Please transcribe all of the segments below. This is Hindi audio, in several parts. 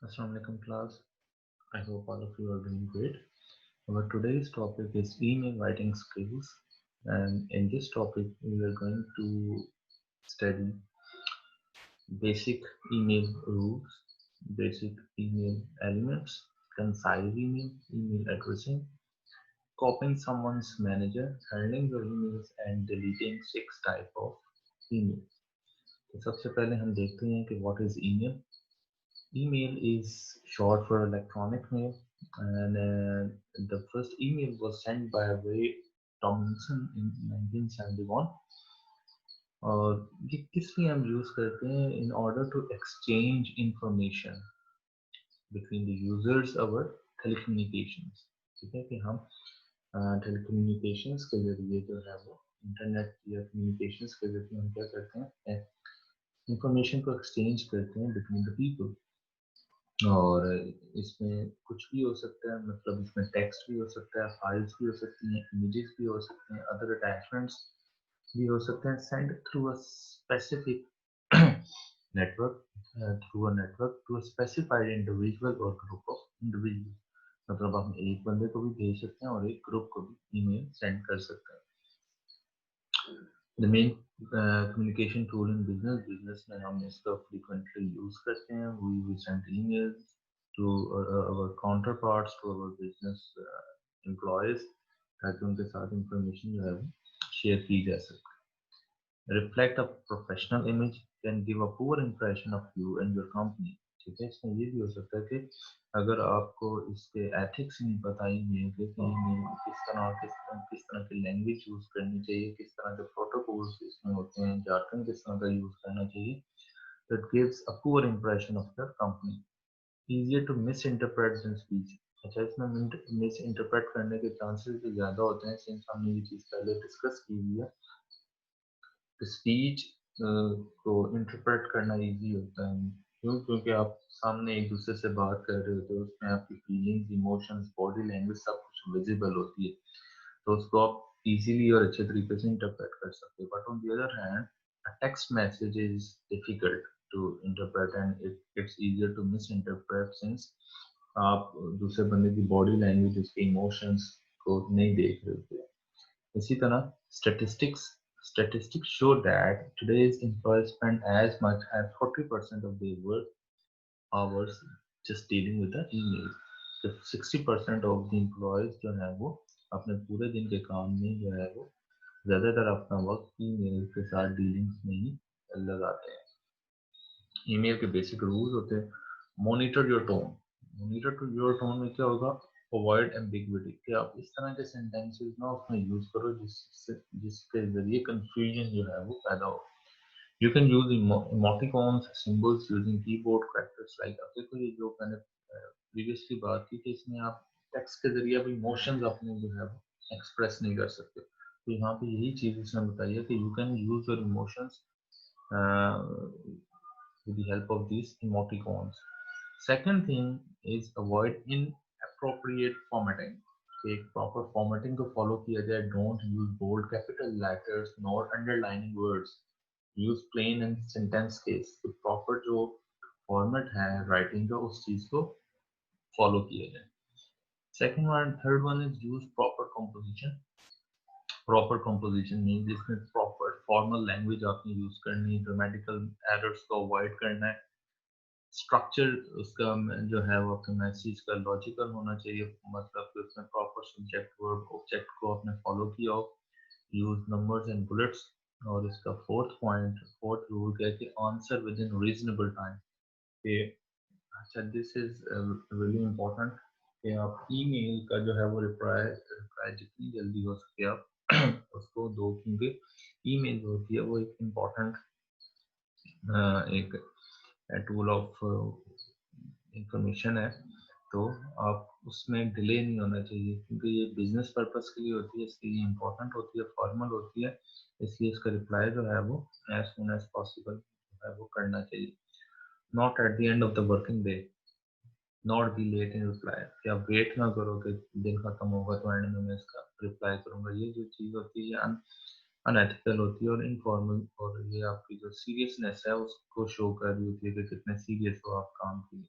Assalamualaikum class. I hope all of you are doing great. Our today's topic is email writing skills, and in this topic we are going to study basic email rules, basic email elements, concise email, email addressing, copying someone's manager, handling your emails, and deleting 6 type of email. तो सबसे पहले हम देखते हैं कि what is email. Email is short for electronic mail, and the first email was sent by Ray Tomlinson in 1971. और ये किस लिए हम यूज़ करते हैं in order to exchange information between the users our telecommunications. ठीक है कि हम telecommunications के जरिए जो है वो इंटरनेट या communications के जरिए हम क्या करते हैं इंफॉर्मेशन को एक्सचेंज करते हैं between the people. और इसमें कुछ भी हो सकता है, मतलब इसमें टेक्स्ट भी हो सकता है, फाइल्स भी हो सकती हैं, इमेजेस भी हो सकते हैं, अदर अटैचमेंट्स भी हो सकते हैं, send through a specific network through a network to a specified individual और ग्रुप ऑफ इंडिविजुअल. मतलब हम एक बंदे को भी भेज सकते हैं और एक ग्रुप को भी ईमेल सेंड कर सकते हैं. The main communication tool in business में हम इसका फ्रीक्वेंटली यूज करते हैं. We send emails to our counterparts, to our business employees, ताकि उनके साथ इंफॉर्मेशन जो है वो शेयर की जा सके. Reflect a professional image can give a poor impression of you and your company. ठीक है, इसमें ये भी हो सकता है कि अगर आपको इसके एथिक्स नहीं पता ईमेल के कि ईमेल किस तरह की लैंग्वेज यूज करनी चाहिए, किस तरह के प्रोटोकॉल्स इसमें होते हैं, जार्गन किस तरह का यूज करना चाहिए, that gives a poor impression of your company. Easier to misinterpret than speech. अच्छा, इसमें मिस इंटरप्रेट करने के चांसेस भी ज़्यादा होते हैं, सिंस हमने ये चीज़ पहले डिस्कस की हुई है. स्पीच को इंटरप्रेट करना इजी होता है. क्यों? क्योंकि आप सामने एक दूसरे से बात कर रहे होते हो, उसमें आपकी फीलिंग्स, इमोशंस, बॉडी लैंग्वेज सब कुछ विजिबल होती है, तो उसको आप इजीली और अच्छे तरीके से इंटरप्रेट कर सकते हो. But on the other hand, a text message is difficult to interpret, and it's easier to misinterpret since आप दूसरे बंदे की बॉडी लैंग्वेज, उसके इमोशंस को नहीं देख रहे होते. इसी तरह statistics show that today's employees spend as much as 40% of their work hours just dealing with the email. तो 60% of the employees जो है वो अपने पूरे दिन के काम में जो है वो ज़्यादातर अपना वक्त ईमेल के साथ डीलिंग्स में ही लगाते हैं. ईमेल के बेसिक रूल्स होते हैं. Monitor your tone. Monitor to your tone में क्या होगा? अवॉइड एम्बिग्विटी, कि आप इस तरह के सेंटेंसेस ना उसमें यूज करो जिसके जरिए कंफ्यूजन जो है वो पैदा हो. You can use emoticons, symbols using keyboard characters like. अब देखो, ये जो मैंने प्रीवियसली बात की कि इसमें आप टेक्स्ट के जरिए भी इमोशंस अपने जो है वो एक्सप्रेस नहीं कर सकते, तो यहाँ पे यही चीज इसने बताई है कि you can use your emotions with the help of these emoticons. Second thing is avoid inappropriate formatting. एक प्रॉपर फॉर्मेटिंग को फॉलो किया जाए. Don't use bold capital letters nor underlining words. Use plain and sentence case. तो प्रॉपर जो फॉर्मेट है राइटिंग का, उस चीज को फॉलो किया जाए. Second one, third one is use proper composition. Proper composition mean जिसमें प्रॉपर फॉर्मल लैंग्वेज आपने यूज करनी है, ग्रामेटिकल एरर्स को अवॉइड करना है. स्ट्रक्चर उसका जो है वो आपके मैसेज का लॉजिकल होना चाहिए, मतलब कि उसमें प्रॉपर सब्जेक्ट वर्ब ऑब्जेक्ट को आपने फॉलो किया हो. Use numbers and bullets. और इसका फोर्थ रूल क्या है कि answer with in reasonable time. कि अच्छा, दिस इज रियली इम्पोर्टेंट कि आप ईमेल का जो है वो रिप्लाई रिप्लाई जितनी जल्दी हो सके आप उसको दो, क्योंकि ईमेल जो होती है वो एक इम्पोर्टेंट एक टूल ऑफ इंफॉर्मेशन है. तो आप उसमें डिले नहीं होना चाहिए, क्योंकि ये बिजनेस पर्पस के लिए होती है, इसलिए इम्पोर्टेंट होती है, फॉर्मल होती है, इसलिए इसका रिप्लाई जो है वो एज सुन एज पॉसिबल जो है वो करना चाहिए. Not at the end of the working day. Not be late in reply, कि आप वेट ना करो कि दिन खत्म होगा तो एंड में मैं इसका रिप्लाई करूंगा. ये जो चीज़ होती है अनएथिकल होती है और इनफॉर्मल, और ये आपकी जो सीरियसनेस है उसको शो कर रही होती है कि कितने सीरियस हो आप काम के लिए.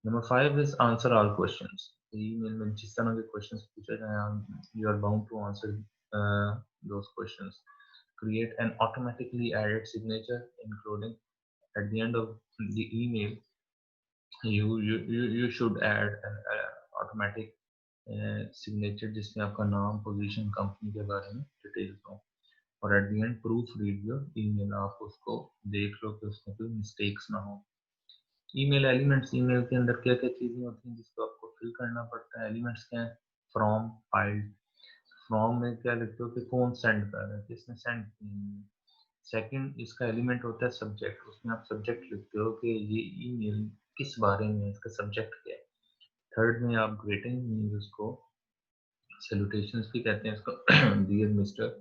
Number 5 is answer all questions. Email में जिस तरह के क्वेश्चंस पूछे जाए, you are bound to answer those questions. Create an automatically added signature, including at the end of the email. You should add an automatic signature जिसमें आपका नाम, पोजीशन, कंपनी के बारे में डिटेल्स हो। और eight the and proof read your email, आप उसको देख लो कि उसमें कोई मिस्टेक्स ना हो। ईमेल एलिमेंट्स, ईमेल के अंदर क्या क्या चीजें होती हैं जिसको आपको फिल करना पड़ता है। एलिमेंट्स क्या है? From, file. फ्रॉम में क्या लिखते हो कि कौन सेंड कर रहा है, किसने सेंड की। सेकंड इसका एलिमेंट होता है सब्जेक्ट, उसमें आप सब्जेक्ट लिखते हो कि ये ईमेल किस बारे में है, इसका सब्जेक्ट क्या है। थर्ड में आप ग्रीटिंग मीन्स उसको सैल्यूटेशंस भी कहते हैं इसको डियर मिस्टर,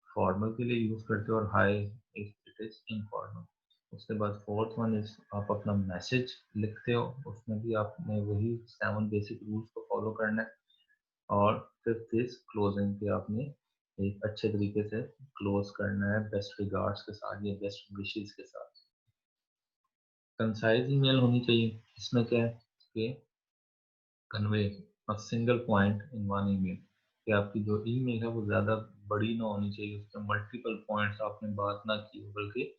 फॉर्मल के लिए यूज करते हो, और हाय इफ इट इज इनफॉर्मल। उसके बाद फोर्थ वन इज आप अपना मैसेज लिखते हो, उसमें भी आपने वही 7 बेसिक रूल्स को फॉलो करना है। और फिफ्थ इज क्लोजिंग, कि आपने एक अच्छे तरीके से क्लोज करना है बेस्ट रिगार्ड्स के साथ या बेस्ट विशेस के साथ। कंसाइज ईमेल होनी चाहिए। इसमें क्या है कि convey a single point in one email, कि आपकी जो ईमेल है वो ज़्यादा बड़ी ना होनी चाहिए, उसमें मल्टीपल पॉइंट्स आपने बात ना की हो, बल्कि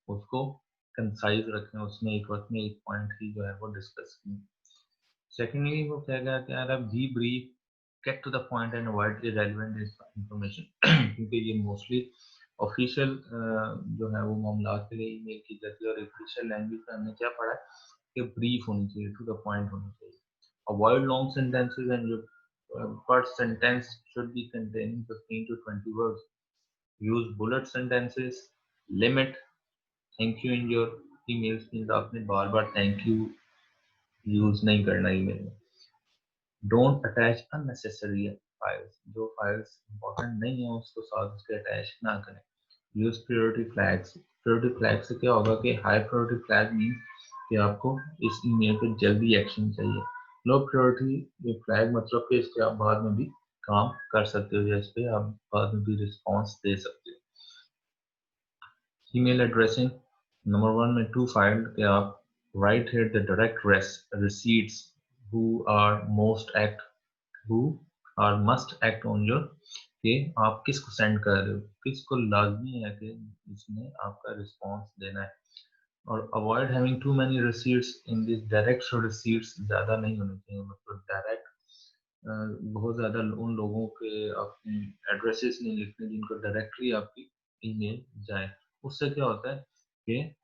उसको कंसाइज रखें, उसमें एक वक्त में एक पॉइंट ही जो है वो डिस्कस की। सेकेंडली वो कह गया कि यार be brief, get to the point and avoid irrelevant information, क्योंकि ये मोस्टली ऑफिशियल जो है वो मामला के लिए ईमेल की जाती है, और ऑफिशियल लैंग्वेज में हमने क्या पढ़ा है कि ब्रीफ होनी चाहिए, टू द पॉइंट होनी चाहिए। Avoid long sentences, and your first sentence should be containing 15 to 20 words. Use bullet sentences. Limit thank you in your emails, means आपने बार बार thank you यूज नहीं करना ईमेल में। डोंट अटैच अननेसेसरी फाइल्स, जो फाइल्स इंपॉर्टेंट नहीं है उसको साथ उसके अटैच ना करें। Use priority flags. Priority flag से क्या होगा कि हाई प्रायोरिटी फ्लैग मीन्स कि आपको इस ईमेल पे जल्दी एक्शन चाहिए। लो प्रायोरिटी फ्लैग मतलब कि इस पे आप बाद में भी काम कर सकते हो, या इस पे आप बाद में भी रिस्पॉन्स दे सकते हो। ईमेल एड्रेसिंग नंबर 1 में टू फाइल्ड कि आप right here the direct receipts who are most act who are must act on your, कि आप किसको सेंड कर रहे हो, किसको लाजमी है कि इसमें आपका रिस्पॉन्स देना है। और avoid having too many receipts in this, direct receipts ज़्यादा नहीं होने चाहिए, मतलब डायरेक्ट बहुत ज़्यादा उन लोगों के अपने एड्रेसेस नहीं लिखने जिनको डायरेक्टली आपकी ईमेल जाए। उससे क्या होता है कि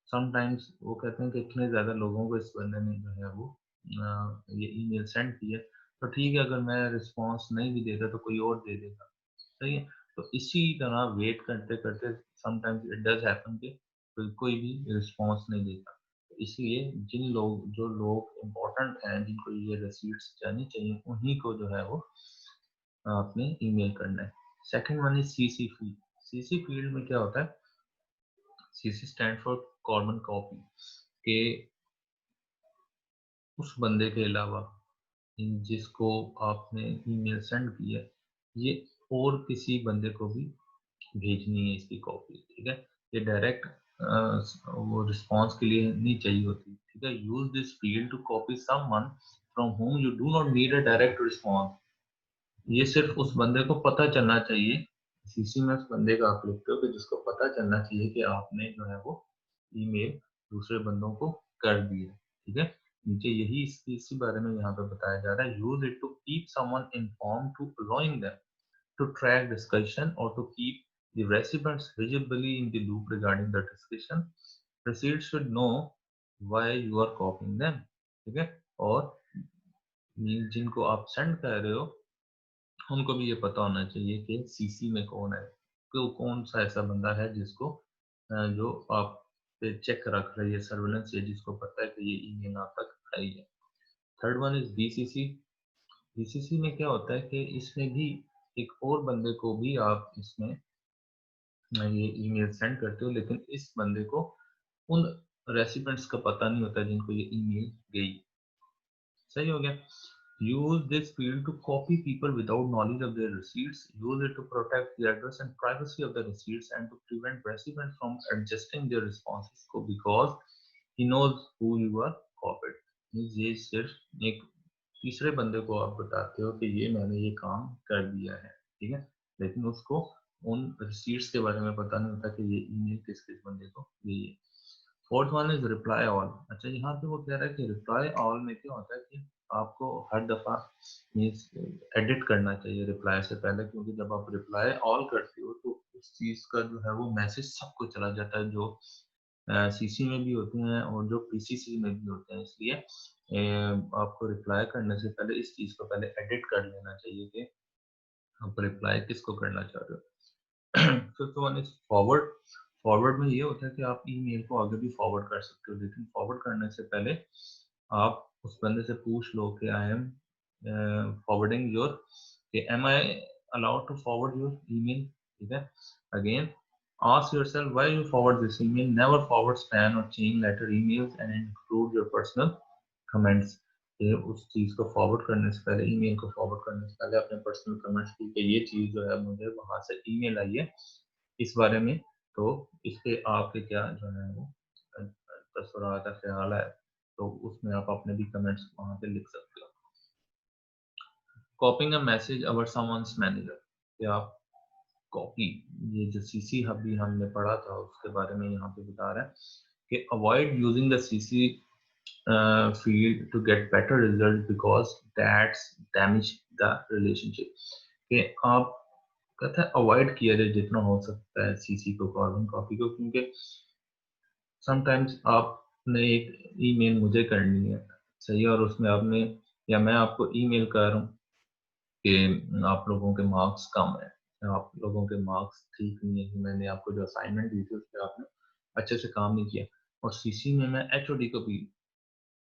समटाइम्स वो कहते हैं कि इतने ज़्यादा लोगों को इस बंदे ने जो है वो ये ईमेल सेंड की है, तो ठीक है अगर मैं रिस्पॉन्स नहीं भी देता तो कोई और दे देगा, सही है। तो इसी तरह वेट करते करते समटाइम्स इट डज हैपन कि कोई भी रिस्पॉन्स नहीं देता। तो इसलिए जो लोग इम्पोर्टेंट हैं जिनको ये रिसीट्स जानी चाहिए, उन्हीं को जो है वो आपने ईमेल करना है। Second one is CC field. CC field में क्या होता है? CC stand for common copy, के उस बंदे के अलावा जिसको आपने ईमेल सेंड की है, ये और किसी बंदे को भी भेजनी है इसकी कॉपी, ठीक है। ये डायरेक्ट वो रिस्पॉन्स के लिए नहीं चाहिए होती, ठीक है। Use this field to copy someone from home you do not need a direct response. ये सिर्फ उस बंदे को पता चलना चाहिए, सीसी में उस बंदे का आप लिखते हो कि जिसको पता चलना चाहिए कि आपने जो है वो ईमेल दूसरे बंदों को कर दी है, ठीक है। नीचे यही इसी बारे में यहाँ पे बताया जा रहा है। Use it to keep someone inform to allowing them to track discussion or to keep the recipients visibly in the loop regarding the discussion. Recipients should know why you are copying them, ठीक है। और जिनको आप सेंड कर रहे हो उनको भी ये पता होना चाहिए कि सीसी में कौन है, तो कौन सा ऐसा बंदा है जिसको जो आप पे चेक रख रही है, सर्वेलेंस है, जिसको पता है कि ये ईमेल आप तक आई है। Third one is BCC. BCC में क्या होता है कि इसमें भी एक और बंदे को भी आप इसमें ये ईमेल सेंड करते हो, लेकिन इस बंदे को उन रेसिपिएंट्स का पता नहीं होता जिनको ये ईमेल गई, सही हो गया। use this field to copy people without knowledge of their receipts. Use it to protect the address and privacy of the receipts and to prevent recipients from adjusting their responses because he knows who you are copied. Means ये सिर्फ एक तीसरे बंदे को आप बताते हो कि ये मैंने ये काम कर दिया है, ठीक है, लेकिन उसको उन रिसीट्स के बारे में पता नहीं होता कि ये ईमेल किस किस बंदे को ये। Fourth one is reply all. अच्छा, यहाँ पे वो कह रहा है कि रिप्लाई ऑल में क्या होता है कि आपको हर दफा मीन्स एडिट करना चाहिए रिप्लाई से पहले, क्योंकि जब आप रिप्लाई ऑल करते हो तो उस चीज का जो है वो मैसेज सबको चला जाता है, जो सीसी में भी होते हैं और जो पीसीसी में भी होते हैं। इसलिए आपको रिप्लाई करने से पहले इस चीज को पहले एडिट कर लेना चाहिए कि आप रिप्लाई किसको करना चाह रहे हो। Fifth one is forward. Forward में ये होता है कि आप ईमेल को आगे भी फॉरवर्ड कर सकते हो, लेकिन फॉरवर्ड करने से पहले आप उस बंदे से पूछ लो कि I am forwarding your, am I allowed to forward your email, ठीक है। Again ask yourself why you forward this email. Never forward spam or chain letter emails and include your personal comments. ये उस चीज को फॉरवर्ड करने से पहले, ईमेल को फॉरवर्ड करने से पहले अपने पर्सनल कमेंट्स की कि ये चीज जो है मुझे वहां से ईमेल आई है इस बारे में, तो इस पे आपके क्या जो है वो तसव्वुरात ख्याल है, तो उसमें आप अपने भी कमेंट्स वहां पे लिख सकते हो। कॉपिंग a message our someone's manager, कि आप कॉपी, ये जो सीसी अभी हमने पढ़ा था उसके बारे में यहाँ पे बता रहा है कि avoid using the CC field to get better result because that's damage the relationship. कि आप कहते हैं अवॉइड किया जाए जितना हो सकता है सीसी को, कार्बन कॉपी को, क्योंकि समटाइम्स आपने एक ईमेल मुझे करनी है, सही है, और उसमें आपने या मैं आपको ईमेल कर रहा हूँ कि आप लोगों के मार्क्स कम है, आप लोगों के मार्क्स ठीक नहीं है, कि मैंने आपको जो असाइनमेंट दी थी उस पर आपने अच्छे से काम नहीं किया, और सीसी में मैं एचओडी को भी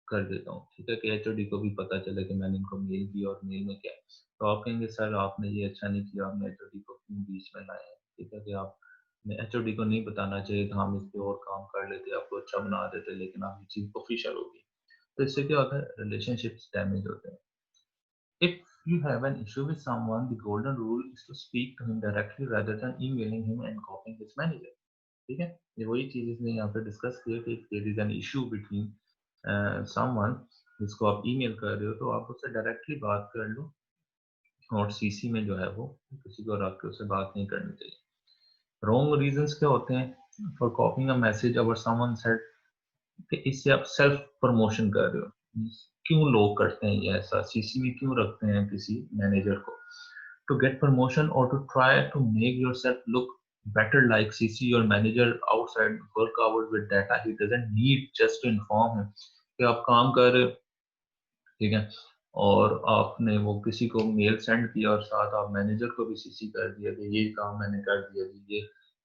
कर देता हूँ, ठीक है, कि एचओडी को भी पता चले कि मैंने इनको मेल दी और मेल में क्या है। तो आप कहेंगे सर आपने ये अच्छा नहीं किया, आपने एचओडी को क्यों बीच में लाया है, ठीक है, कि आप एचओडी को नहीं बताना चाहिए था, हम इस पे और काम कर लेते, आपको अच्छा बना देते, लेकिन आप ये चीज ऑफिशियल होगी, तो इससे क्या होता है, रिलेशनशिप्स डैमेज होते हैं। If you have an issue with someone, the golden rule is to speak to him directly rather than emailing him and copying his manager. ठीक है, ये वही चीज इसने यहाँ पे डिस्कस किया कि there is an issue between someone जिसको आप ईमेल कर रहे हो, तो आप उससे डायरेक्टली बात कर लो, और सीसी में जो है वो किसी को रख के उससे बात नहीं करनी चाहिए। रॉन्ग रीजंस क्या होते हैं for copying a message our someone said, कि इससे आप सेल्फ प्रमोशन कर रहे हो। क्यों लोग करते हैं ये, ऐसा सीसी में क्यों रखते हैं किसी मैनेजर को, टू गेट प्रमोशन और to try to make yourself look better, like CC your manager outside work hours with data he doesn't need, just to inform him कि आप काम कर रहे हो, ठीक है, और आपने वो किसी को मेल सेंड किया और साथ आप मैनेजर को भी सीसी कर दिया कि ये काम मैंने कर दिया, ये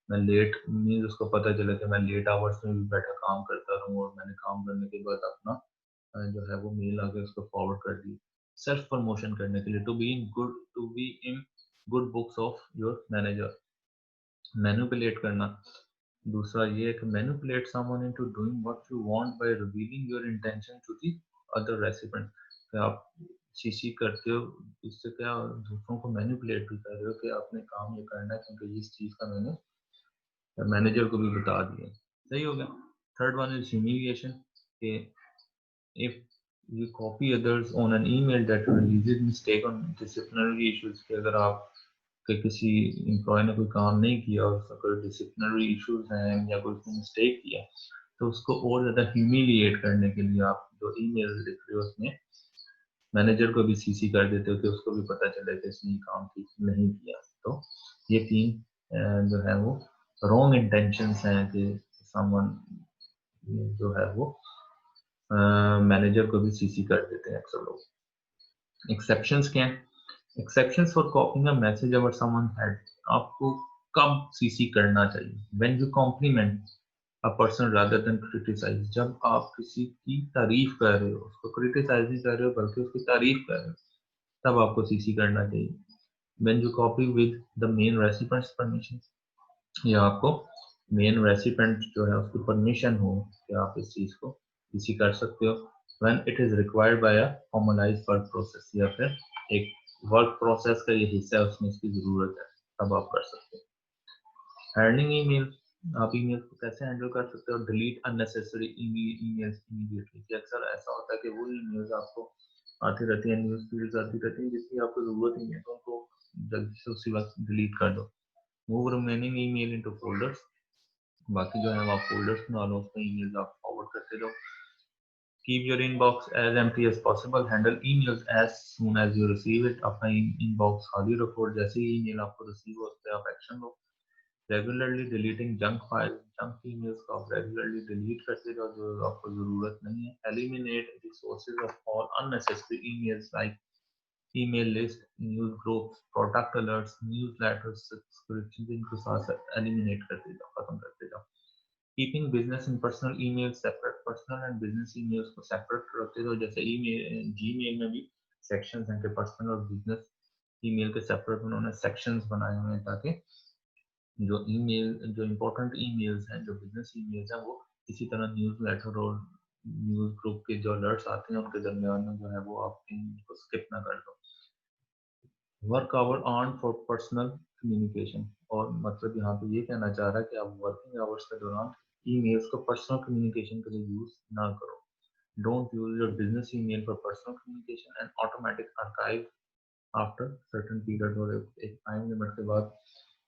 मैं लेट मीन्स उसको पता चला कि मैं लेट आवर्स में भी बैठा काम करता रहूँ, और मैंने काम करने के बाद अपना जो है वो मेल आके उसको फॉरवर्ड कर दी, सेल्फ प्रमोशन करने के लिए, to be in good books of your manager. Manipulate करना, दूसरा ये है कि manipulate someone into doing what you want by revealing your intention to the other recipient, कि आप सीसी करते हो, इससे क्या दूसरों को मैनिपुलेट भी कर रहे हो कि आपने काम ये करना है क्योंकि इस चीज का मैंने मैनेजर को भी बता दिया, सही हो गया। थर्ड वन इज ह्यूमिलिएशन, कि if you copy others on an email that releases mistake on disciplinary issues, कि अगर आप कि किसी एम्प्लॉय ने कोई काम नहीं किया और उसका कोई डिसिप्लिनरी इश्यूज हैं या कोई उसने मिस्टेक किया, तो उसको और ज़्यादा ह्यूमिलिएट करने के लिए आप जो ईमेल लिख रहे हो उसमें मैनेजर को भी सीसी कर देते हो कि उसको भी पता चले कि इसने काम ठीक नहीं किया। तो ये तीन जो है वो रॉन्ग इंटेंशंस हैं कि समवन जो है वो मैनेजर को भी सीसी कर देते हैं अक्सर लोग। एक्सेप्शंस क्या हैं? Exceptions for copying a message our someone had, आपको कब सीसी करना चाहिए? When you compliment a person rather than criticize, जब आप किसी की तारीफ कर रहे हो, उसको क्रिटिसाइज नहीं कर रहे हो बल्कि उसकी तारीफ कर रहे हो, तब आपको सीसी करना चाहिए। When you copy with the main recipients permission, या आपको मेन रेसिपिएंट जो है उसकी परमिशन हो कि आप इस चीज को सीसी कर सकते हो। When it is required by a formalised work process, या फिर एक वर्क प्रोसेस का ये हिस्सा है उसमें इसकी जरूरत है, तब आप कर सकते हो। अर्निंग ईमेल, आप ईमेल को कैसे हैंडल कर सकते हो? Delete unnecessary emails immediately. कि अक्सर ऐसा होता है कि वो ईमेल्स आपको आती रहती हैं, न्यूज़ फीड्स आती रहती हैं जिसकी आपको ज़रूरत नहीं है, तो उनको जल्दी से उसी वक्त डिलीट कर दो। Move remaining email into folders. बाकी जो है आप फोल्डर्स बना लो, उसमें ईमेल्स आप फॉरवर्ड करते जाओ। Keep your inbox as empty as possible. Handle emails as soon as you receive it. अपना inbox खाली रखो और जैसे ही email आपको receive हो उस पर आप action लो। Regularly deleting junk files, junk emails को आप regularly delete करते जाओ जो आपको ज़रूरत नहीं है। Eliminate the sources of all unnecessary emails like email list, news groups, product alerts, newsletters, subscriptions इनको साथ साथ eliminate करते जाओ, खत्म करते जाओ। Keeping business and personal email separate. Personal and business emails को सेपरेट रखते हो। जैसे ईमेल जीमेल में भी सेक्शंस हैं कि पर्सनल और बिजनेस ईमेल के सेपरेट उन्होंने सेक्शंस बनाए हुए हैं ताकि जो ईमेल जो इम्पोर्टेंट ईमेल्स हैं, जो बिजनेस ईमेल्स हैं, वो इसी तरह न्यूज़ लेटर और न्यूज़ ग्रुप के जो अलर्ट्स आते हैं उनके दरमियान में जो है वो आप इनको स्किप ना कर दो। Work hour on for personal communication. और मतलब यहाँ पे ये कहना चाह रहा है कि आप वर्किंग आवर्स के दौरान ईमेल्स को पर्सनल कम्युनिकेशन के लिए यूज ना करो। Don't use your business email for personal communication and automatic archive after certain period. और एक टाइम लिमिट के बाद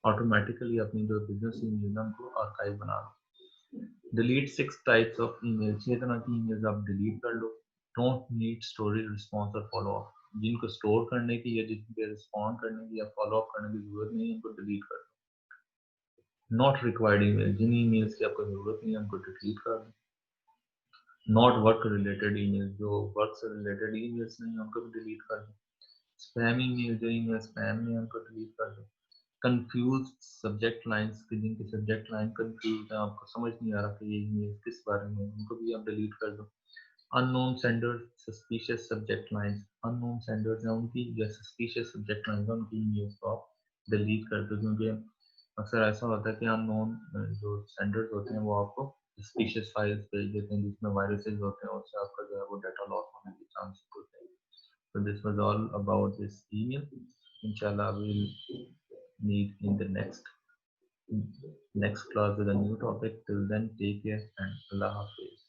ऑटोमेटिकली अपनी जो बिजनेस ईमेल है उनको आर्काइव बना लो। Delete 6 types of email. 6 तरह की ईमेल्स आप डिलीट कर लो। डोंट नीड स्टोरेज रिस्पॉन्स और फॉलो अप। जिनको स्टोर करने की या जिनके रिस्पॉन्ड करने की या फॉलो अप करने की जरूरत नहीं है उनको डिलीट कर दो। Not required email. जिन ईमेल्स की आपको जरूरत नहीं है उनको डिलीट कर दो। Not work related email. जो वर्क से रिलेटेड ईमेल्स नहीं है उनको भी डिलीट कर दो। Spam email. जो ईमेल स्पैम में है उनको डिलीट कर दो। Confuse subject lines. कि जिनकी सब्जेक्ट लाइन कंफ्यूज है, आपको समझ नहीं आ रहा कि ये ईमेल किस बारे में है, उनको भी आप डिलीट कर दो। Unknown senders, suspicious subject lines. Unknown senders हैं उनकी या सस्पिशियस सब्जेक्ट लाइंस हैं उनकी ईमेल्स को आप डिलीट कर दो। क्योंकि अक्सर ऐसा होता है कि अननोन जो सेंडर्स होते हैं वो आपको सस्पिशियस फाइल्स भेज देते हैं जिसमें वायरसेस होते हैं, उससे आपका जो है वो डाटा लॉस होने के चांसेस होते हैं। So this was all about this email. Inshallah, we'll meet in the next class with a new topic. Till then, take care and Allah Hafiz.